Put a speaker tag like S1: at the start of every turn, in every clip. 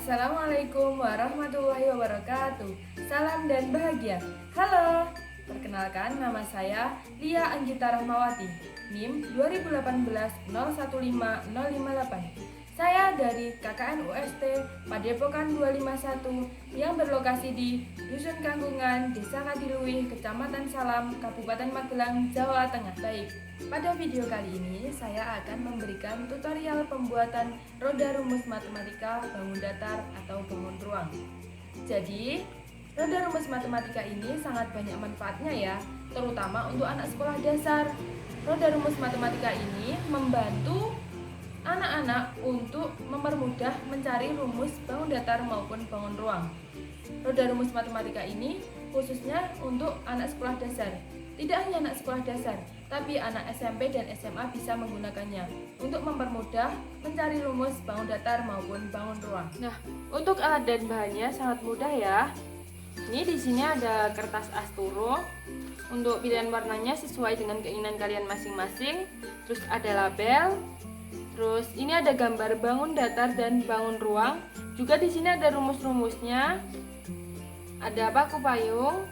S1: Assalamualaikum warahmatullahi wabarakatuh. Salam dan bahagia. Halo, perkenalkan nama saya Lia Anggita Rahmawati, NIM 2018 015058. Saya dari KKN UST Padepokan 251 yang berlokasi di Dusun Kangkungan, Desa Kadiluwih, Kecamatan Salam, Kabupaten Magelang, Jawa Tengah. Baik, pada video kali ini saya akan memberikan tutorial pembuatan roda rumus matematika bangun datar atau bangun ruang. Jadi, roda rumus matematika ini sangat banyak manfaatnya ya, terutama untuk anak sekolah dasar. Roda rumus matematika ini membantu anak-anak untuk mempermudah mencari rumus bangun datar maupun bangun ruang. Roda rumus matematika ini khususnya untuk anak sekolah dasar. Tidak hanya anak sekolah dasar, tapi anak SMP dan SMA bisa menggunakannya untuk mempermudah mencari rumus bangun datar maupun bangun ruang. Nah, untuk alat dan bahannya sangat mudah ya. Ini di sini ada kertas asturo. Untuk pilihan warnanya sesuai dengan keinginan kalian masing-masing. Terus ada label. Terus ini ada gambar bangun datar dan bangun ruang. Juga di sini ada rumus-rumusnya. Ada paku payung.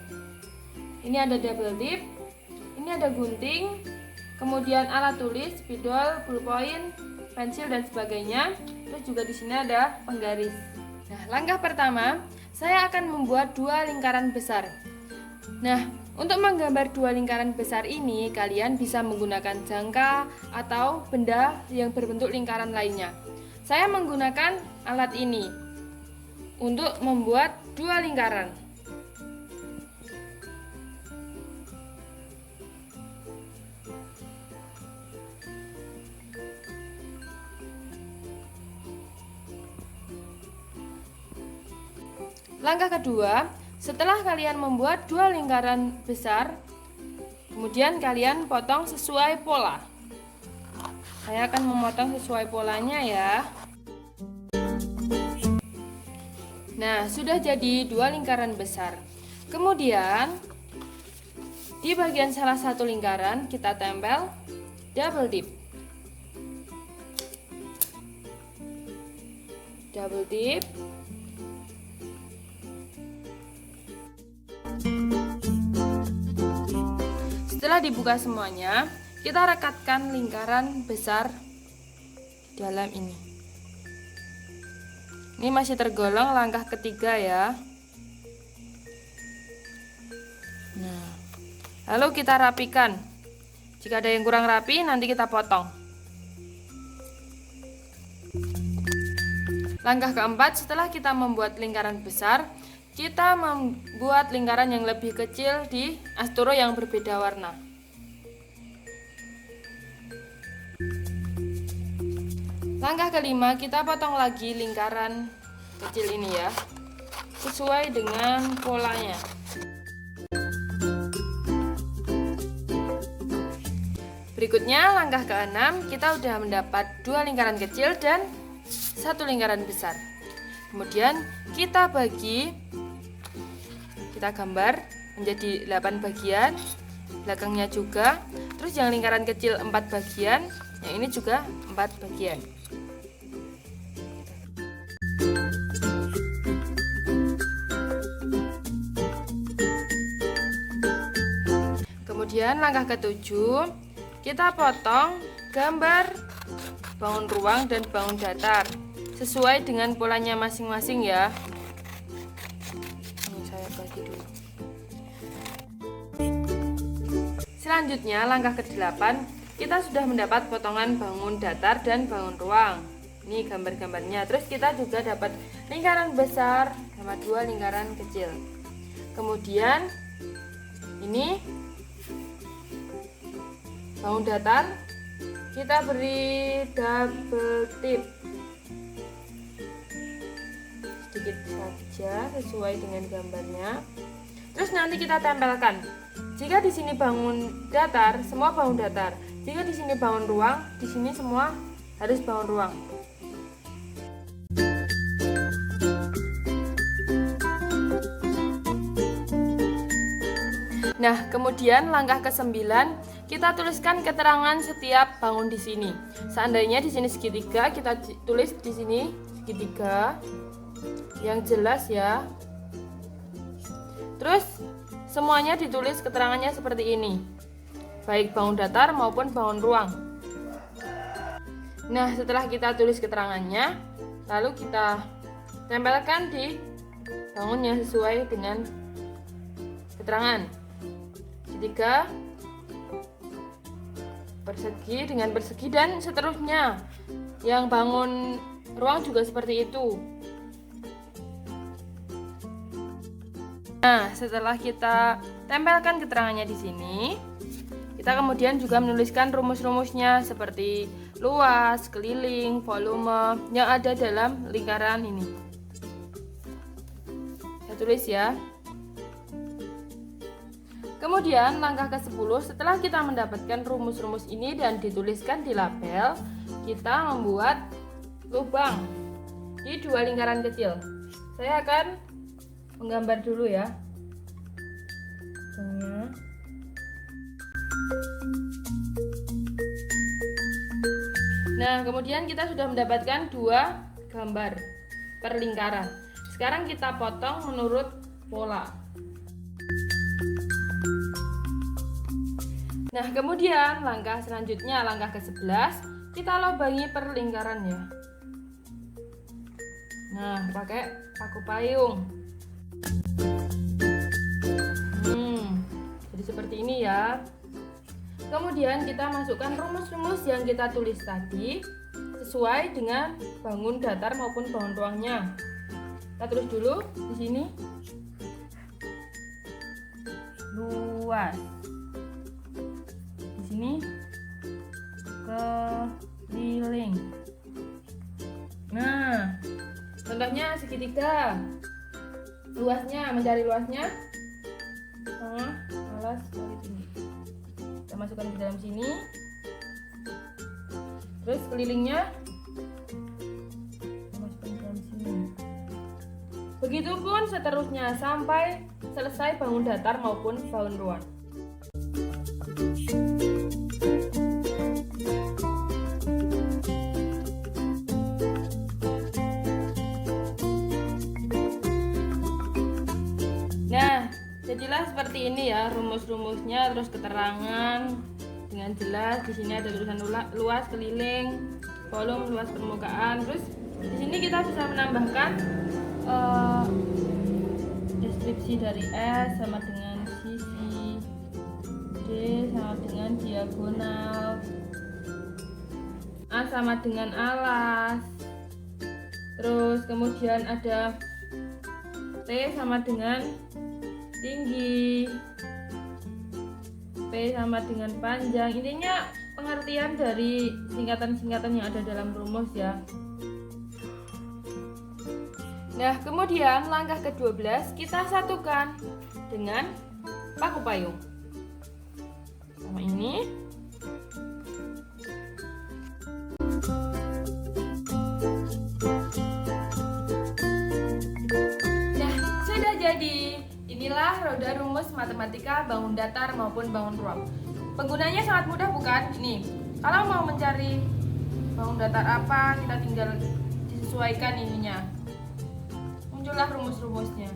S1: Ini ada double tip. Ini ada gunting. Kemudian alat tulis, spidol, ballpoint, pensil dan sebagainya. Terus juga di sini ada penggaris. Nah, langkah pertama, saya akan membuat dua lingkaran besar. Nah, untuk menggambar dua lingkaran besar ini, kalian bisa menggunakan jangka atau benda yang berbentuk lingkaran lainnya. Saya menggunakan alat ini untuk membuat dua lingkaran. Langkah kedua, setelah kalian membuat dua lingkaran besar, kemudian kalian potong sesuai pola. Saya akan memotong sesuai polanya ya. Nah, sudah jadi dua lingkaran besar. Kemudian, di bagian salah satu lingkaran kita tempel double tip. Double tip. Setelah dibuka semuanya, kita rekatkan lingkaran besar di dalam ini. Ini masih tergolong langkah ketiga ya. Nah, lalu kita rapikan. Jika ada yang kurang rapi, nanti kita potong. Langkah keempat, setelah kita membuat lingkaran besar, kita membuat lingkaran yang lebih kecil di asturo yang berbeda warna. Langkah kelima, kita potong lagi lingkaran kecil ini ya, sesuai dengan polanya. Berikutnya langkah keenam, kita sudah mendapat dua lingkaran kecil dan satu lingkaran besar. Kemudian kita bagi, kita gambar menjadi 8 bagian, belakangnya juga. Terus yang lingkaran kecil 4 bagian, yang ini juga 4 bagian. Kemudian langkah ketujuh, kita potong gambar bangun ruang dan bangun datar sesuai dengan polanya masing-masing ya. Ini saya bagi dulu. Selanjutnya langkah ke-8, kita sudah mendapat potongan bangun datar dan bangun ruang. Ini gambar-gambarnya. Terus kita juga dapat lingkaran besar sama dua lingkaran kecil. Kemudian ini bangun datar, kita beri double tip sedikit saja sesuai dengan gambarnya. Terus nanti kita tempelkan. Jika di sini bangun datar, semua bangun datar. Jika di sini bangun ruang, di sini semua harus bangun ruang. Nah, kemudian langkah ke-9, kita tuliskan keterangan setiap bangun di sini. Seandainya di sini segitiga, kita tulis di sini segitiga. yang jelas ya. Terus semuanya ditulis keterangannya seperti ini, baik bangun datar maupun bangun ruang. Nah, setelah kita tulis keterangannya, lalu kita tempelkan di bangunnya sesuai dengan keterangan. Segitiga, persegi dengan persegi, dan seterusnya. Yang bangun ruang juga seperti itu. Nah, setelah kita tempelkan keterangannya di sini, kita kemudian juga menuliskan rumus-rumusnya seperti luas, keliling, volume yang ada dalam lingkaran ini. Saya tulis ya. Kemudian langkah ke-10, setelah kita mendapatkan rumus-rumus ini dan dituliskan di label, kita membuat lubang di dua lingkaran kecil. Saya akan menggambar dulu ya. Nah, kemudian kita sudah mendapatkan dua gambar per lingkaran. Sekarang kita potong menurut pola. Nah, kemudian langkah selanjutnya, langkah ke-11, kita lubangi per lingkarannya. Nah, pakai paku payung. Jadi seperti ini ya. Kemudian kita masukkan rumus-rumus yang kita tulis tadi sesuai dengan bangun datar maupun bangun ruangnya. Kita tulis dulu di sini. Luas. Di sini keliling. Nah, contohnya segitiga. Luasnya, mencari luasnya alas kali tinggi. Kita masukkan ke dalam sini. Terus kelilingnya masukkan ke dalam sini. Begitupun seterusnya sampai selesai bangun datar maupun bangun ruang. Nah, jadilah seperti ini ya rumus-rumusnya, terus keterangan dengan jelas. Di sini ada tulisan luas, keliling, volume, luas permukaan. Terus di sini kita bisa menambahkan deskripsi dari S sama dengan sisi, D sama dengan diagonal, A sama dengan alas. Terus kemudian ada T sama dengan tinggi, P sama dengan panjang. Intinya pengertian dari singkatan-singkatan yang ada dalam rumus ya. Nah, kemudian langkah ke-12 kita satukan dengan paku payung. Sama ini. Nah, sudah jadi. Inilah roda rumus matematika bangun datar maupun bangun ruang. Penggunanya sangat mudah bukan? Ini, kalau mau mencari bangun datar apa, kita tinggal disesuaikan ininya. Muncullah rumus-rumusnya.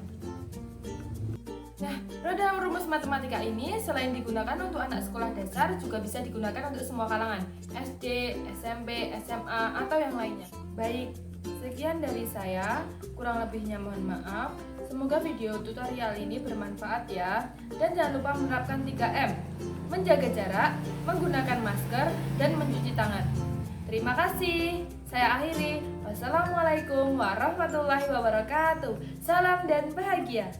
S1: Nah, roda rumus matematika ini selain digunakan untuk anak sekolah dasar, juga bisa digunakan untuk semua kalangan, SD, SMP, SMA, atau yang lainnya. Baik, sekian dari saya, kurang lebihnya mohon maaf. Semoga video tutorial ini bermanfaat ya. Dan jangan lupa menerapkan 3M, menjaga jarak, menggunakan masker, dan mencuci tangan. Terima kasih. Saya akhiri. Wassalamualaikum warahmatullahi wabarakatuh. Salam dan bahagia.